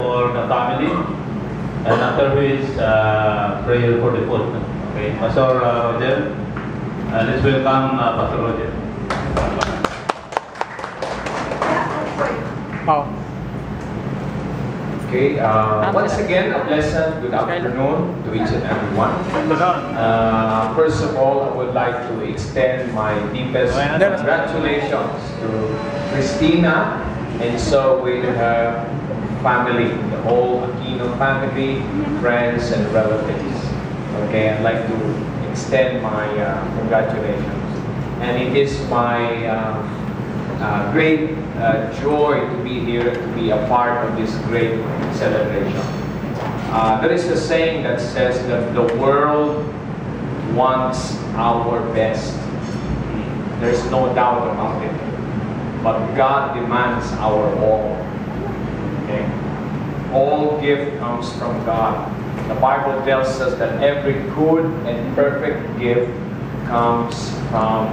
for the family, and after which prayer for the food. Okay, Pastor Roger, let's welcome Pastor Roger. Okay, once again, a pleasant good afternoon to each and everyone. First of all, I would like to extend my deepest congratulations to Christina and so with her family, the whole Aquino family, friends and relatives. Okay, I'd like to extend my congratulations. And it is my great joy to be here, to be a part of this great celebration. There is a saying that says that the world wants our best. There's no doubt about it. But God demands our all. Okay? All gift comes from God. The Bible tells us that every good and perfect gift comes from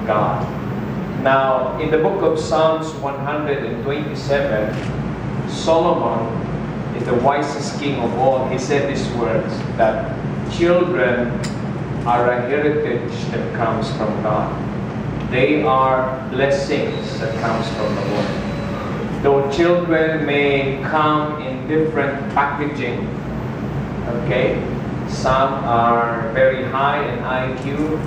God. Now, in the book of Psalms 127, Solomon is the wisest king of all. He said these words, that children are a heritage that comes from God. They are blessings that comes from the Lord. Though children may come in different packaging, okay? Some are very high in IQ.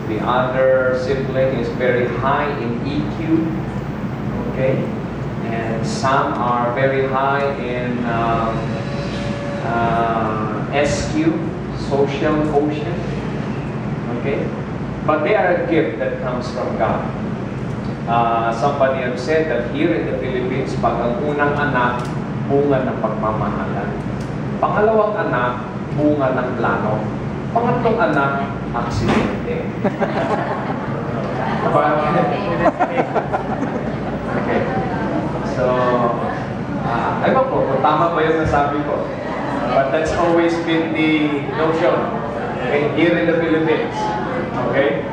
The other sibling is very high in EQ, okay? And some are very high in SQ, social quotient, okay? But they are a gift that comes from God. Somebody have said that here in the Philippines, pag ang unang anak, bunga ng pagmamahalan. Pangalawang anak, bunga ng plano. Pangatlong anak, aksidente. Okay. So, ewan po kung tama ba yung nasabi ko. But that's always been the notion, okay, here in the Philippines. Okay?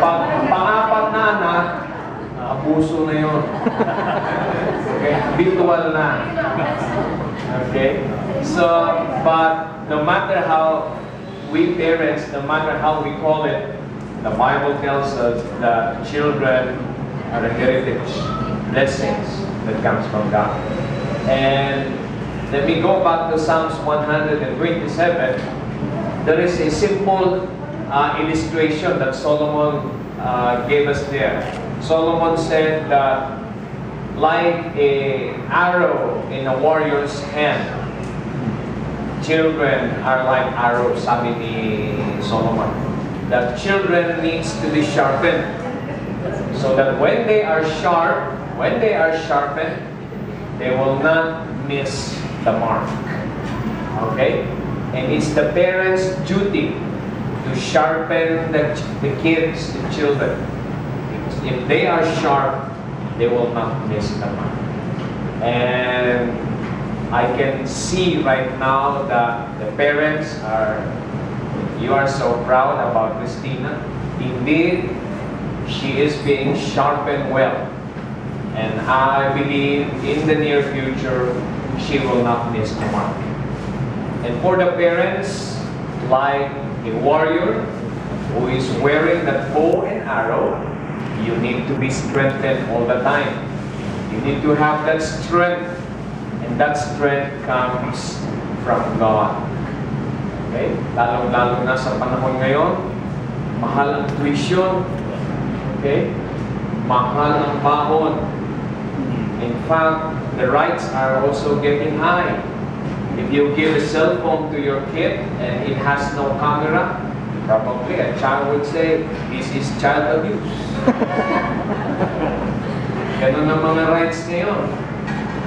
Pag pang-apat na anak, abuso na yun. Okay? Habitual na. Okay? So, but no matter how we parents, no matter how we call it, the Bible tells us that children are a heritage, blessings that comes from God. And let me go back to Psalms 127. There is a simple illustration that Solomon gave us there. Solomon said that like an arrow in a warrior's hand, children are like arrows, sabi ni Solomon. That children needs to be sharpened, so that when they are sharpened, they will not miss the mark. Okay? And it's the parents' duty to sharpen the kids, the children. If they are sharp, they will not miss the mark. And I can see right now that the parents you are so proud about Christina. Indeed, she is being sharpened well. And I believe in the near future, she will not miss the mark. And for the parents, like a warrior who is wearing that bow and arrow, you need to be strengthened all the time. You need to have that strength, and that strength comes from God. Okay? Lalong-lalo na sa panahon ngayon, mahal ang tuition. Okay? Mahal ang bahon. In fact, the rights are also getting high. If you give a cell phone to your kid and it has no camera, probably a child would say, this is child abuse. Ganun ang mga rights ngayon.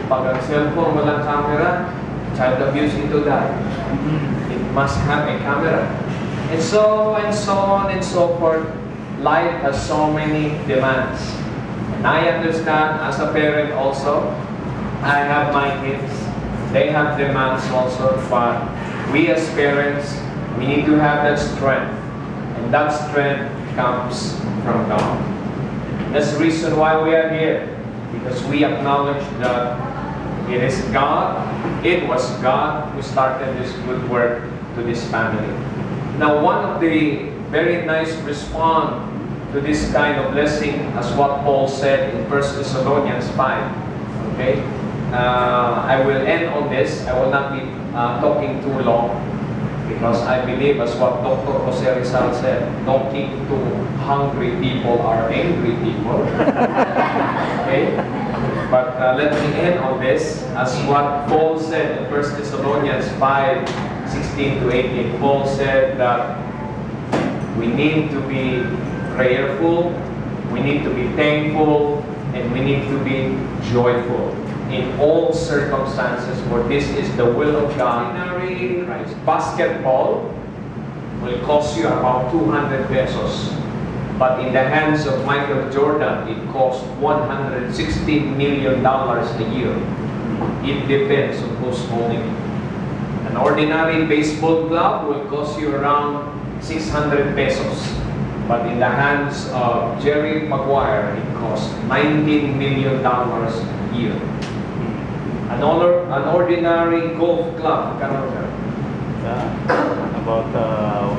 Pag ang cellphone walang camera, child abuse ito dahil. It must have a camera. And so on and so forth. Life has so many demands. And I understand as a parent also, I have my kids. They have demands also, but we as parents, we need to have that strength. And that strength comes from God. That's the reason why we are here. Because we acknowledge that It is God. It was God who started this good work to this family. Now, one of the very nice response to this kind of blessing, as what Paul said in 1 Thessalonians 5. Okay? I will end on this. I will not be talking too long, because I believe, as what Dr. Jose Rizal said, talking to hungry people are angry people. Okay? But let me end on this, as what Paul said in 1 Thessalonians 5, 16 to 18. Paul said that we need to be prayerful, we need to be thankful, and we need to be joyful in all circumstances, for this is the will of God. Ordinary basketball will cost you about 200 pesos. But in the hands of Michael Jordan, it costs $160 million a year. It depends on who's holding it. An ordinary baseball glove will cost you around 600 pesos. But in the hands of Jerry Maguire, it costs $19 million a year. An ordinary golf club, about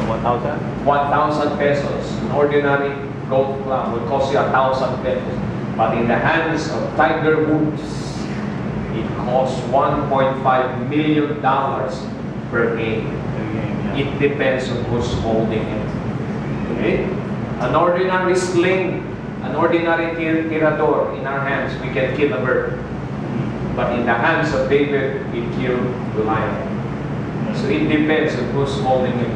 1,000? 1,000 pesos. An ordinary golf club will cost you 1,000 pesos. But in the hands of Tiger Woods, it costs $1.5 million per game. It depends on who's holding it. Okay? An ordinary sling, an ordinary tirador in our hands, we can kill a bird. But in the hands of David, it killed Goliath. So it depends on who's holding it.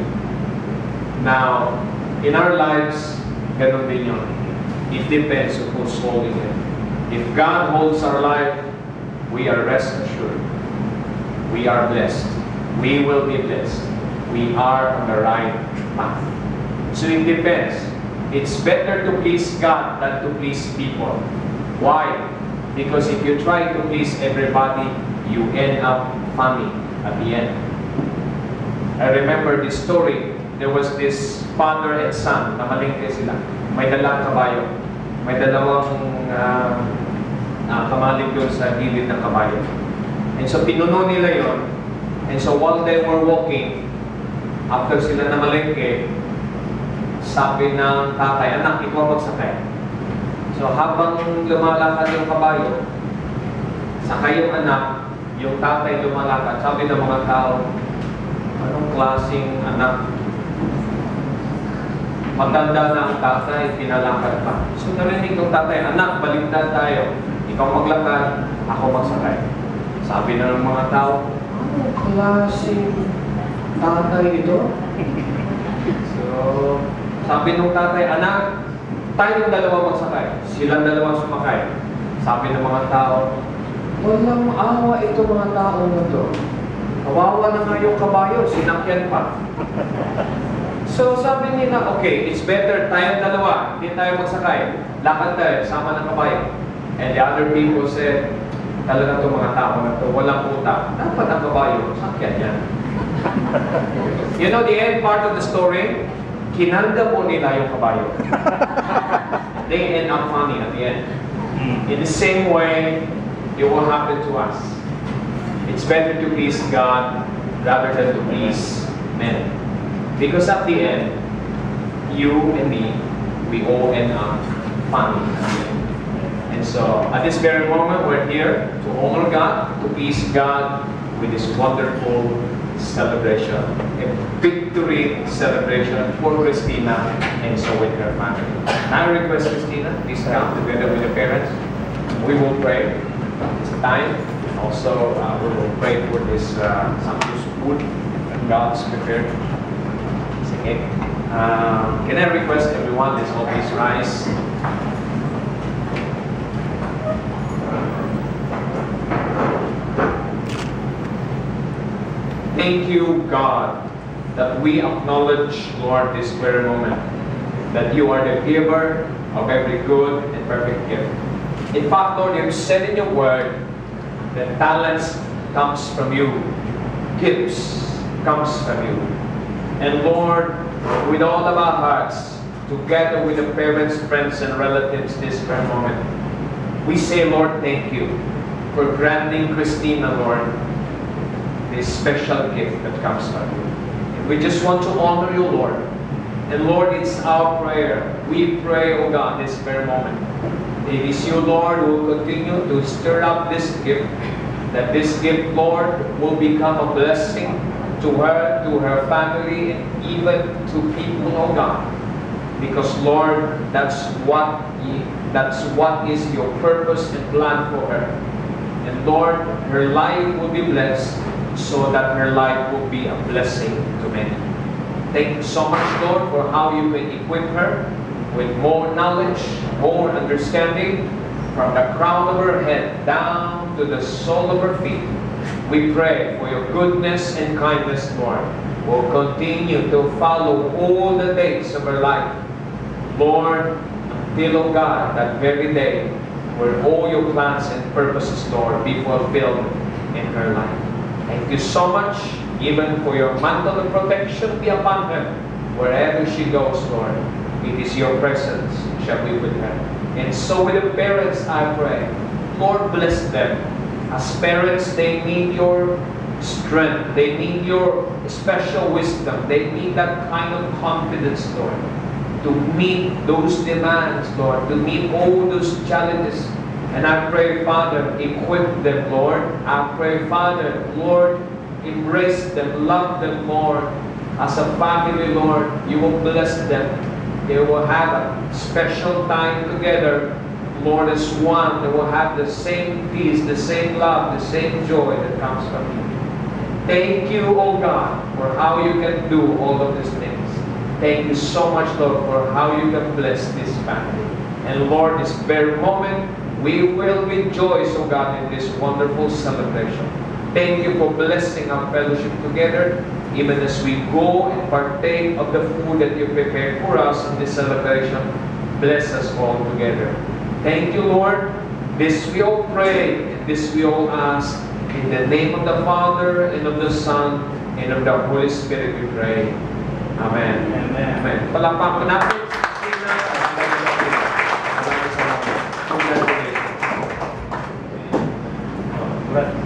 Now, in our lives, ganun din yun. It depends on who's holding it. If God holds our life, we are rest assured. We are blessed. We will be blessed. We are on the right path. So it depends. It's better to please God than to please people. Why? Because if you try to please everybody, you end up funny at the end. I remember this story. There was this father and son, namalingke sila. May dalang kabayo. May dalawang kamalig doon sa gilid ng kabayo. And so pinuno nila yon. And so while they were walking, after sila namalingke, sabi ng tatay, anak, ikaw magsakay. So habang lumalakad yung kabayo, sakay yung anak, yung tatay lumalakad. Sabi ng mga tao, anong klaseng anak? Maganda na ang tatay, pinalakad pa. So narinig ng tatay, anak, baliktad tayo. Ikaw maglakad, ako magsakay. Sabi na ng mga tao, anong klaseng tatay ito? So sabi ng tatay, anak, tayong dalawa magsakay. Silang dalawa sumakay. Sabi ng mga tao, walang awa ito mga tao na to. Kawawa na nga yung kabayo, sinakyan pa. So sabi nila, okay, it's better tayong dalawa, hindi tayo magsakay. Lakad tayo, sama ng kabayo. And the other people said, talaga itong mga tao na to, walang utak. Dapat ang kabayo, sakyan yan. You know the end part of the story? Kinanda po nila yung kabayo. They end up funny at the end. In the same way, it will happen to us. It's better to please God rather than to please men. Because at the end, you and me, we all end up funny. And so, at this very moment, we're here to honor God, to please God with this wonderful celebration, a victory celebration for Christina and so with her family. I request Christina, please come together with the parents. We will pray. It's time. Also, we will pray for this sumptuous food that God's prepared. Okay. Can I request everyone, let's all please rise. Thank you, God, that we acknowledge, Lord, this very moment, that you are the giver of every good and perfect gift. In fact, Lord, you said in your word that talents comes from you, gifts comes from you. And Lord, with all of our hearts, together with the parents, friends, and relatives this very moment, we say, Lord, thank you. for granting Christina, Lord, this special gift that comes from you. And we just want to honor you, Lord. And Lord, it's our prayer. We pray, O God, this very moment. It is you, Lord, who will continue to stir up this gift, that this gift, Lord, will become a blessing to her family, and even to people, oh God. Because, Lord, that's what is your purpose and plan for her. And Lord, her life will be blessed so that her life will be a blessing to many. Thank you so much, Lord, for how you can equip her with more knowledge, more understanding, from the crown of her head down to the sole of her feet. We pray for your goodness and kindness, Lord, will continue to follow all the days of her life. Lord, until, oh God, that very day where all your plans and purposes, Lord, be fulfilled in her life. Thank you so much, even for your mantle of protection be upon her. Wherever she goes, Lord, it is your presence shall be with her. And so with the parents, I pray, Lord, bless them. As parents, they need your strength. They need your special wisdom. They need that kind of confidence, Lord, to meet those demands, Lord, to meet all those challenges. And I pray, Father, equip them, Lord. I pray, Father, Lord, embrace them, love them more. As a family, Lord, you will bless them. They will have a special time together, Lord, as one. They will have the same peace, the same love, the same joy that comes from you. Thank you, oh God, for how you can do all of these things. Thank you so much, Lord, for how you can bless this family. And Lord, this very moment, we will rejoice, oh God, in this wonderful celebration. Thank you for blessing our fellowship together, even as we go and partake of the food that you prepared for us in this celebration. Bless us all together. Thank you, Lord. This we all pray, and this we all ask. In the name of the Father, and of the Son, and of the Holy Spirit we pray. Amen. Amen. Amen. Palakpakan natin. Right.